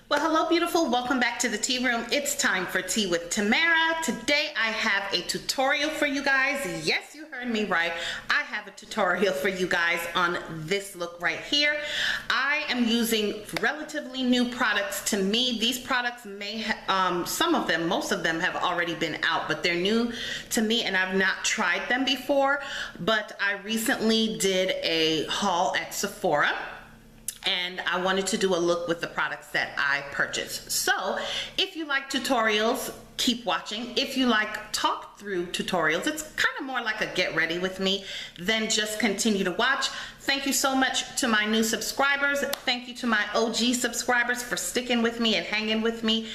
Well, hello beautiful, welcome back to the tea room. It's time for tea with Tamara. Today I have a tutorial for you guys. Yes, you heard me right. I have a tutorial for you guys on this look right here. I am using relatively new products to me. These products may have, some of them, most of them have already been out, but they're new to me and I've not tried them before. But I recently did a haul at Sephora, and I wanted to do a look with the products that I purchased. So if you like tutorials, keep watching. If you like talk through tutorials, it's kind of more like a get ready with me, then just continue to watch. Thank you so much to my new subscribers. Thank you to my OG subscribers for sticking with me and hanging with me.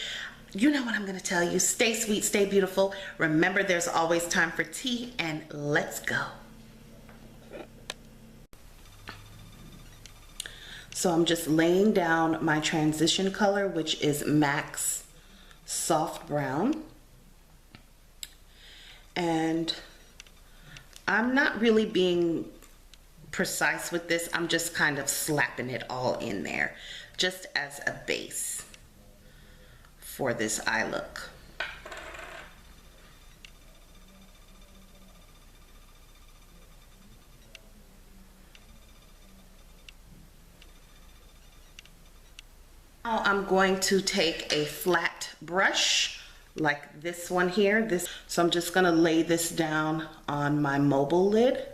You know what I'm gonna tell you. Stay sweet, stay beautiful. Remember, there's always time for tea, and let's go. So I'm just laying down my transition color, which is MAC's Soft Brown. And I'm not really being precise with this. I'm just kind of slapping it all in there, just as a base for this eye look. Now I'm going to take a flat brush like this one here. So I'm just going to lay this down on my mobile lid.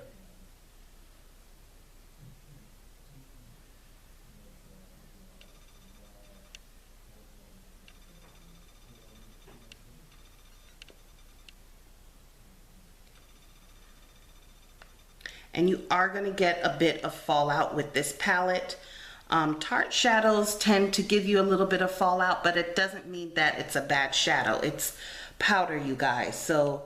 And you are going to get a bit of fallout with this palette. Tarte shadows tend to give you a little bit of fallout, but it doesn't mean that it's a bad shadow. It's powder, you guys. So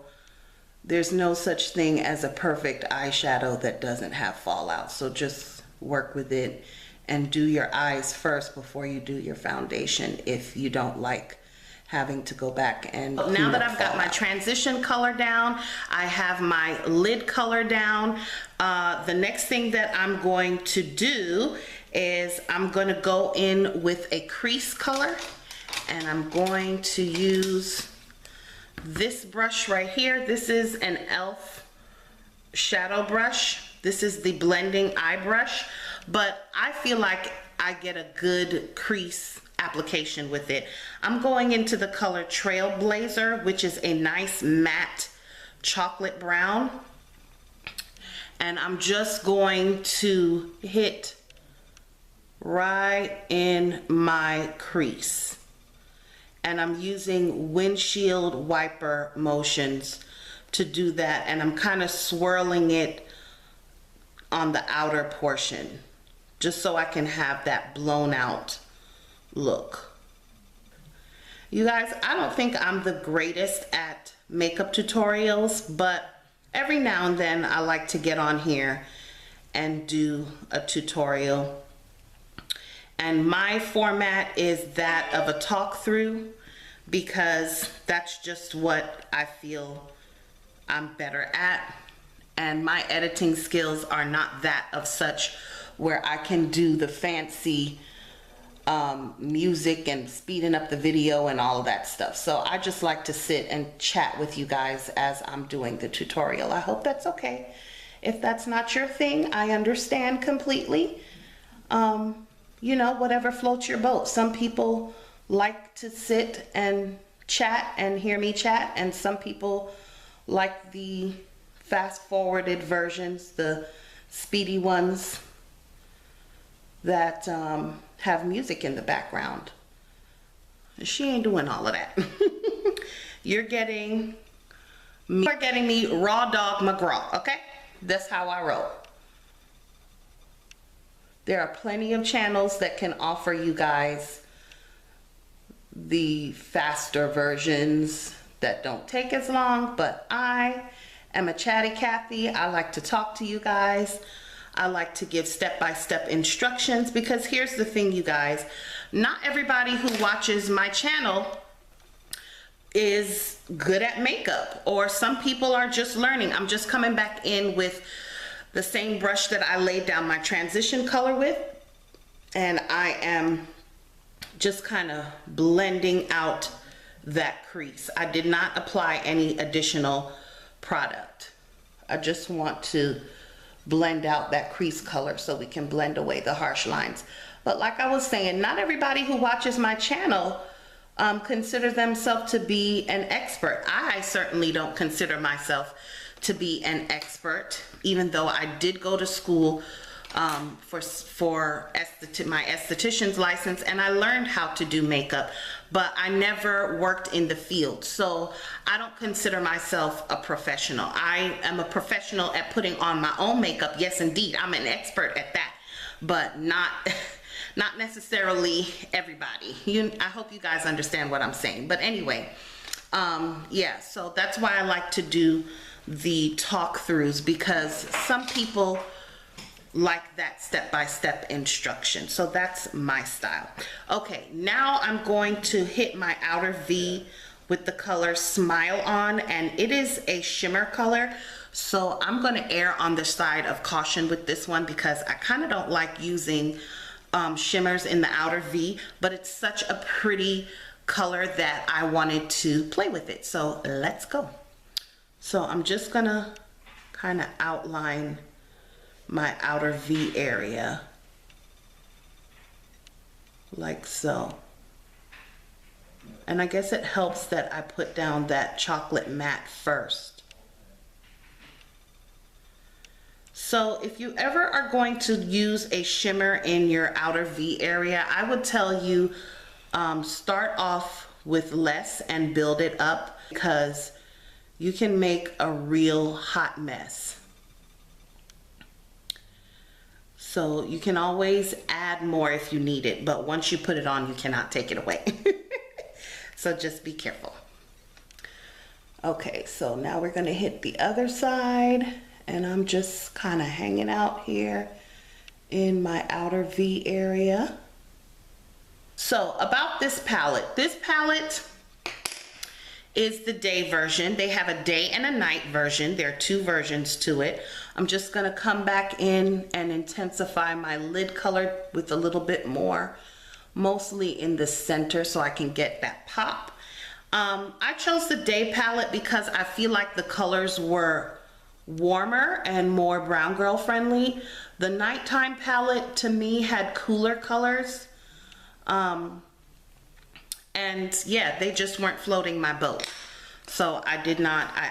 there's no such thing as a perfect eyeshadow that doesn't have fallout. So just work with it and do your eyes first before you do your foundation if you don't like having to go back and now that I've got my transition color down, I have my lid color down. The next thing that I'm going to do is I'm going to go in with a crease color, and I'm going to use this brush right here. This is an e.l.f. shadow brush. This is the blending eye brush, but I feel like I get a good crease application with it. I'm going into the color Trailblazer, which is a nice matte chocolate brown, and I'm just going to hit right in my crease, and I'm using windshield wiper motions to do that, and I'm kind of swirling it on the outer portion just so I can have that blown out look. You guys, I don't think I'm the greatest at makeup tutorials, but every now and then I like to get on here and do a tutorial. And my format is that of a talk through because that's just what I feel I'm better at. And my editing skills are not that of such where I can do the fancy music and speeding up the video and all of that stuff. So I just like to sit and chat with you guys as I'm doing the tutorial. I hope that's okay. If that's not your thing, I understand completely. You know, whatever floats your boat. Some people like to sit and chat and hear me chat, and some people like the fast forwarded versions, the speedy ones that have music in the background. She ain't doing all of that. You're getting me raw dog McGraw, okay? That's how I roll. There are plenty of channels that can offer you guys the faster versions that don't take as long, but I am a chatty Cathy. I like to talk to you guys. I like to give step-by-step instructions because here's the thing, you guys. Not everybody who watches my channel is good at makeup, or some people are just learning. I'm just coming back in with the same brush that I laid down my transition color with, and I am just kind of blending out that crease. I did not apply any additional product. I just want to blend out that crease color so we can blend away the harsh lines. But like I was saying, not everybody who watches my channel consider themselves to be an expert. I certainly don't consider myself to be an expert, even though I did go to school for my esthetician's license, and I learned how to do makeup, but I never worked in the field. So I don't consider myself a professional. I am a professional at putting on my own makeup. Yes, indeed, I'm an expert at that, but not necessarily everybody. I hope you guys understand what I'm saying. But anyway, yeah, so that's why I like to do the talk throughs, because some people like that step-by-step instruction. So that's my style. Okay, now I'm going to hit my outer V with the color Smile On, and it is a shimmer color. So I'm going to err on the side of caution with this one, because I kind of don't like using shimmers in the outer V, but it's such a pretty color that I wanted to play with it. So let's go. So I'm just gonna kind of outline my outer V area like so. And I guess it helps that I put down that chocolate matte first. So if you ever are going to use a shimmer in your outer V area, I would tell you start off with less and build it up, because you can make a real hot mess. So you can always add more if you need it, but once you put it on, you cannot take it away. So just be careful. Okay, so now we're gonna hit the other side, and I'm just kind of hanging out here in my outer V area. So about this palette is the day version. They have a day and a night version. There are two versions to it. I'm just gonna come back in and intensify my lid color with a little bit more, mostly in the center, so I can get that pop. I chose the day palette because I feel like the colors were warmer and more brown girl friendly. The nighttime palette to me had cooler colors. And yeah, they just weren't floating my boat. So I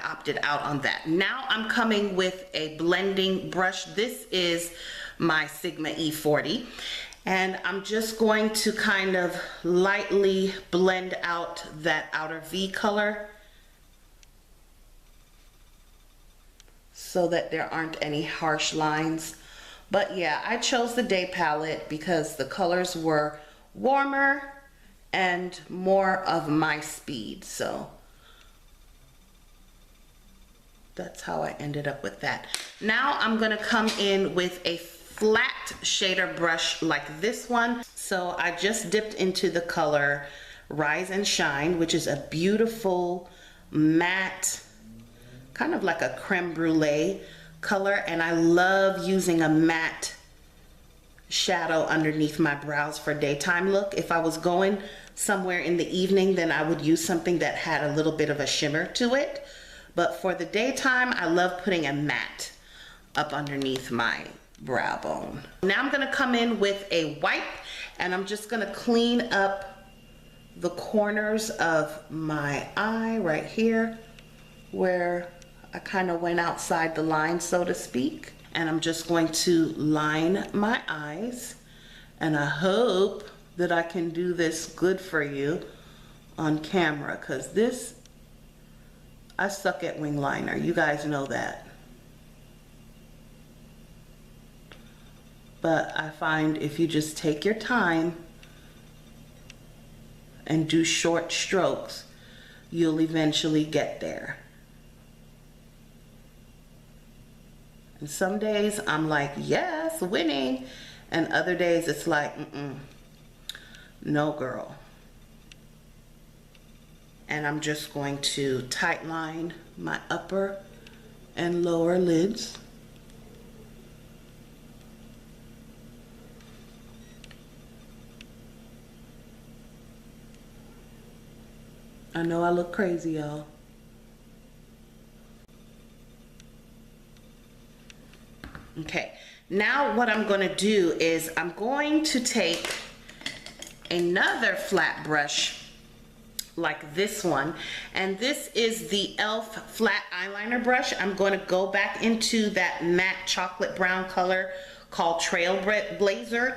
opted out on that. Now I'm coming with a blending brush. This is my Sigma E40. And I'm just going to kind of lightly blend out that outer V color so that there aren't any harsh lines. But yeah, I chose the day palette because the colors were warmer and more of my speed. So that's how I ended up with that. Now I'm gonna come in with a flat shader brush like this one. So I just dipped into the color Rise and Shine, which is a beautiful matte, kind of like a creme brulee color. And I love using a matte shadow underneath my brows for daytime look. If I was going somewhere in the evening, then I would use something that had a little bit of a shimmer to it. But for the daytime, I love putting a matte up underneath my brow bone. Now I'm gonna come in with a wipe, and I'm just gonna clean up the corners of my eye right here where I kind of went outside the line, so to speak. And I'm just going to line my eyes, and I hope that I can do this good for you on camera, because this, I suck at wing liner. You guys know that. But I find if you just take your time and do short strokes, you'll eventually get there. And some days I'm like, yes, winning. And other days it's like, no girl. And I'm just going to tight line my upper and lower lids. I know I look crazy, y'all. Okay, now what I'm going to do is I'm going to take another flat brush like this one, and this is the e.l.f. flat eyeliner brush. I'm going to go back into that matte chocolate brown color called Trailblazer,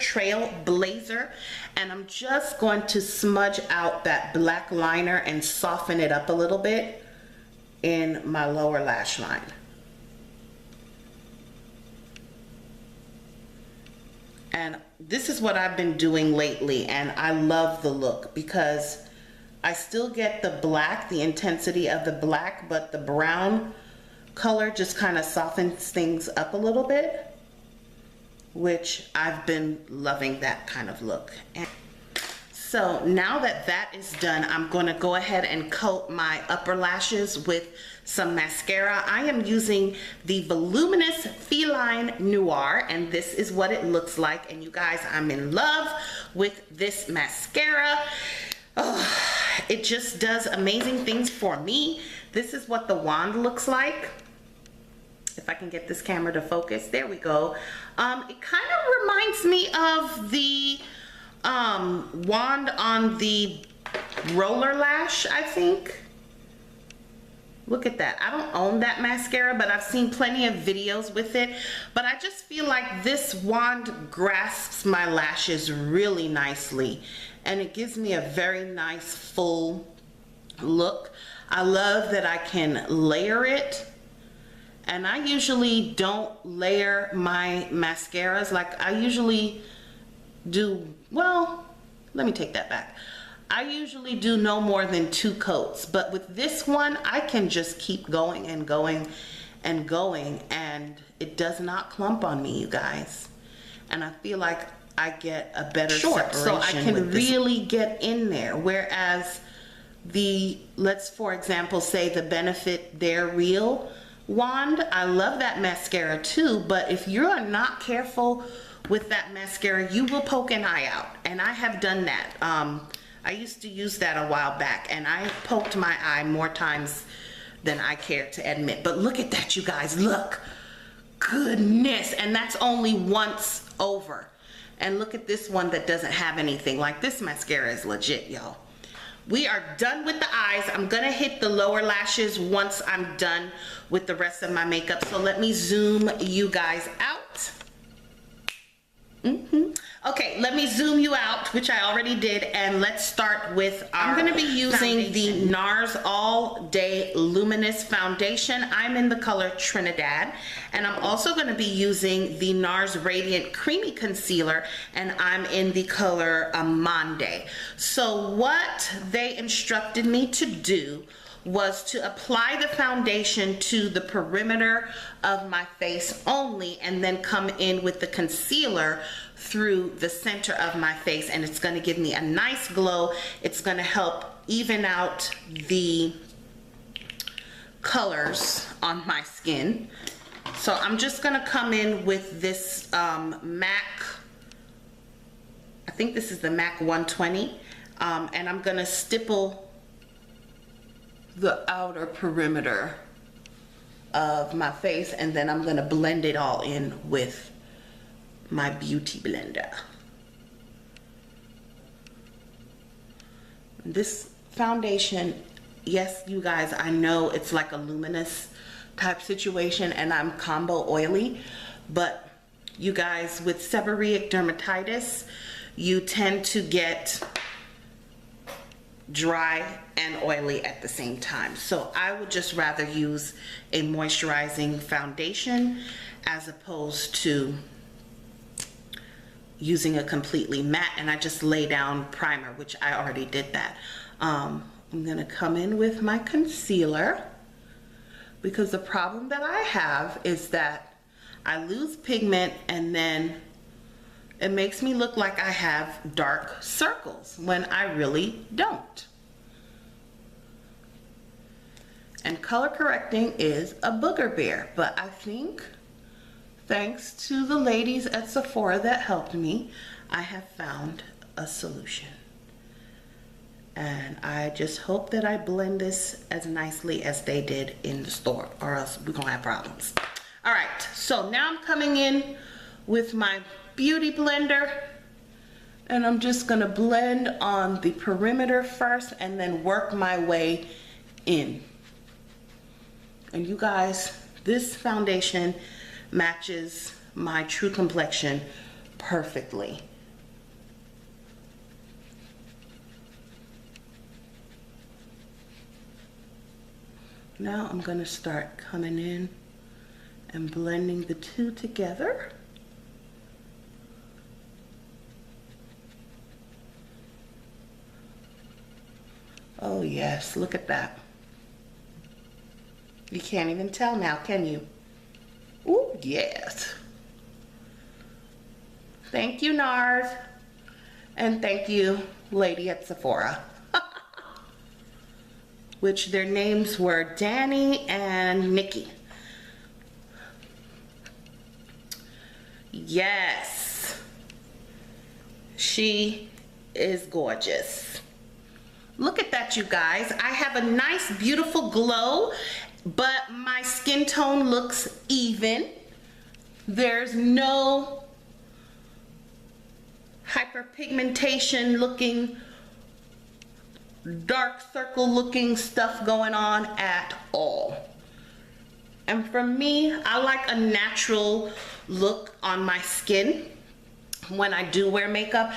and I'm just going to smudge out that black liner and soften it up a little bit in my lower lash line. And this is what I've been doing lately, and I love the look because I still get the black, the intensity of the black, but the brown color just kind of softens things up a little bit, which I've been loving that kind of look. And so now that that is done, I'm going to go ahead and coat my upper lashes with some mascara. I am using the Voluminous Feline Noir, and this is what it looks like. And you guys, I'm in love with this mascara. Oh, it just does amazing things for me. This is what the wand looks like. If I can get this camera to focus, there we go. It kind of reminds me of the wand on the roller lash, I think. Look at that. I don't own that mascara, but I've seen plenty of videos with it. But I just feel like this wand grasps my lashes really nicely, and it gives me a very nice full look. I love that I can layer it, and I usually don't layer my mascaras. Like I usually do, well, let me take that back. I usually do no more than 2 coats, but with this one, I can just keep going and going and going, and it does not clump on me, you guys. And I feel like I get a better separation, so I can really get in there. Whereas the, let's for example say the Benefit They're Real wand, I love that mascara too, but if you're not careful with that mascara, you will poke an eye out, and I have done that. I used to use that a while back, and I poked my eye more times than I care to admit. But look at that, you guys, look. Goodness, and that's only once over. And look at this one that doesn't have anything. Like, this mascara is legit, y'all. We are done with the eyes. I'm gonna hit the lower lashes once I'm done with the rest of my makeup. So let me zoom you guys out. Okay, let me zoom you out, which I already did, and let's start with our I'm going to be using the Nars All Day Luminous Foundation. I'm in the color Trinidad, and I'm also going to be using the Nars Radiant Creamy Concealer, and I'm in the color Amande. So what they instructed me to do was to apply the foundation to the perimeter of my face only, and then come in with the concealer through the center of my face, and it's going to give me a nice glow. It's going to help even out the colors on my skin. So I'm just going to come in with this MAC, I think this is the MAC 120, and I'm going to stipple the outer perimeter of my face, and then I'm going to blend it all in with my beauty blender. This foundation, yes, you guys, I know it's like a luminous type situation, and I'm combo oily, but you guys, with seborrheic dermatitis, you tend to get dry and oily at the same time. So I would just rather use a moisturizing foundation as opposed to using a completely matte, and I just lay down primer, which I already did that. I'm gonna come in with my concealer, because the problem that I have is that I lose pigment, and then it makes me look like I have dark circles when I really don't. And color correcting is a booger bear, but I think thanks to the ladies at Sephora that helped me, I have found a solution. And I just hope that I blend this as nicely as they did in the store, or else we're gonna have problems. All right, so now I'm coming in with my beauty blender, and I'm just gonna blend on the perimeter first and then work my way in. And you guys, this foundation matches my true complexion perfectly. Now I'm gonna start coming in and blending the two together. Oh yes, look at that. You can't even tell now, can you? Ooh, yes. Thank you, Nars. And thank you, lady at Sephora. Which their names were Danny and Nikki. Yes. She is gorgeous. Look at that, you guys. I have a nice, beautiful glow, but my skin tone looks even. There's no hyperpigmentation looking, dark circle looking stuff going on at all. And for me, I like a natural look on my skin when I do wear makeup.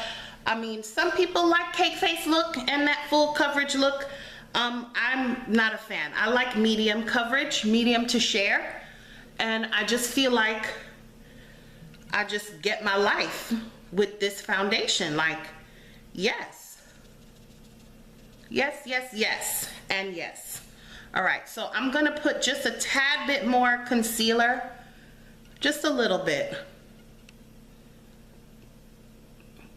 I mean, some people like cake face look and that full coverage look. I'm not a fan. I like medium coverage, medium to share. And I just feel like I just get my life with this foundation. Like, yes. Yes, yes, yes, and yes. All right, so I'm gonna put just a tad bit more concealer, just a little bit,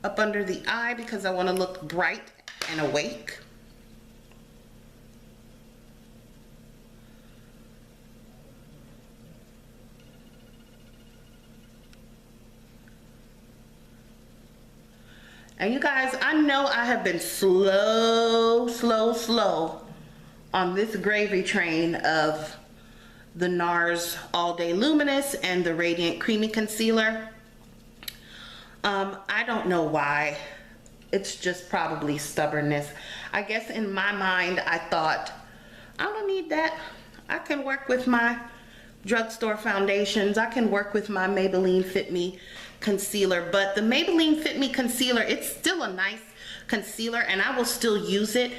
up under the eye because I wanna look bright and awake. And you guys, I know I have been slow on this gravy train of the Nars All Day Luminous and the Radiant Creamy Concealer. I don't know why. It's just probably stubbornness. I guess in my mind, I thought, I don't need that. I can work with my drugstore foundations. I can work with my Maybelline Fit Me concealer, but the Maybelline Fit Me concealer, it's still a nice concealer and I will still use it,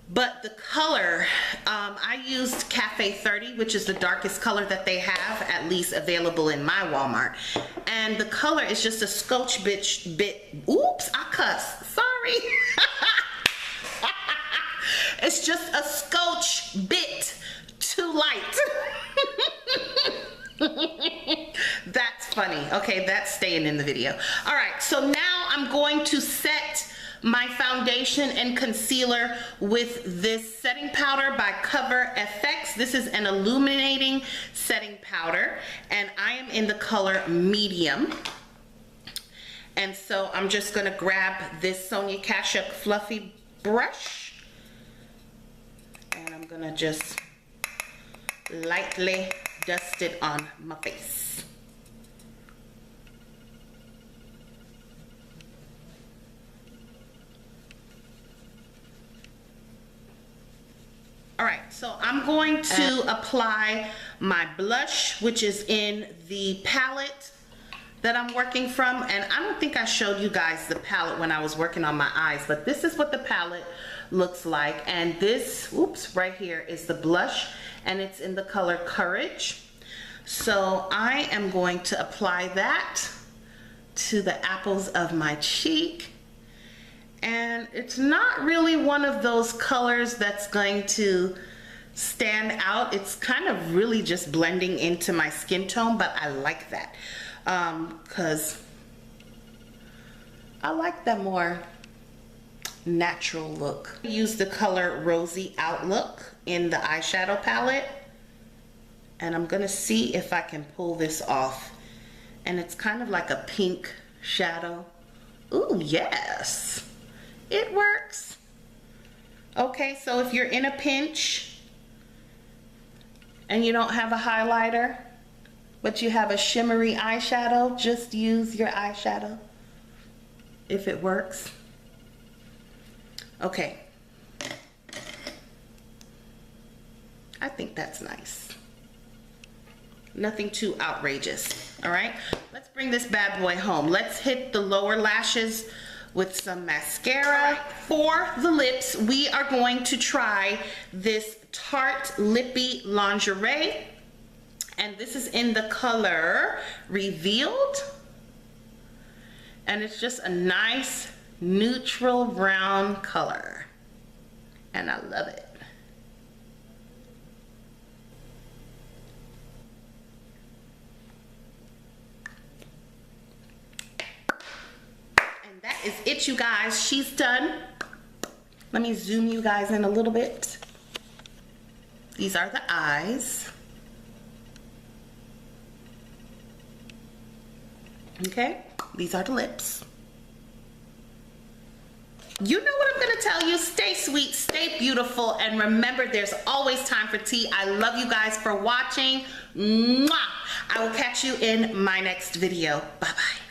but the color, I used Cafe 30, which is the darkest color that they have, at least available in my Walmart, and the color is just a scotch bit, oops, I cussed, sorry. It's just a scotch bit too light. That's funny. Okay, that's staying in the video. All right, so now I'm going to set my foundation and concealer with this setting powder by Cover FX. This is an illuminating setting powder, and I am in the color medium. And so I'm just gonna grab this Sonia Kashuk fluffy brush, and I'm gonna just lightly dust it on my face. All right, so I'm going to apply my blush, which is in the palette that I'm working from. And I don't think I showed you guys the palette when I was working on my eyes, but this is what the palette looks like. And this, oops, right here is the blush, and it's in the color Courage. So I am going to apply that to the apples of my cheek. And it's not really one of those colors that's going to stand out. It's kind of really just blending into my skin tone, but I like that because I like that more natural look. I use the color Rosy Outlook in the eyeshadow palette, and I'm gonna see if I can pull this off. And it's kind of like a pink shadow. Ooh, yes. It works. Okay, so if you're in a pinch and you don't have a highlighter, but you have a shimmery eyeshadow, just use your eyeshadow if it works. Okay. I think that's nice. Nothing too outrageous. All right, let's bring this bad boy home. Let's hit the lower lashes with some mascara. For the lips, we are going to try this Tarte Lippe Lingerie. And this is in the color Revealed. And it's just a nice neutral brown color. And I love it. And that is it, you guys. She's done. Let me zoom you guys in a little bit. These are the eyes. Okay, these are the lips. You know what I'm gonna tell you. Stay sweet, stay beautiful, and remember there's always time for tea. I love you guys for watching. Mwah! I will catch you in my next video. Bye-bye.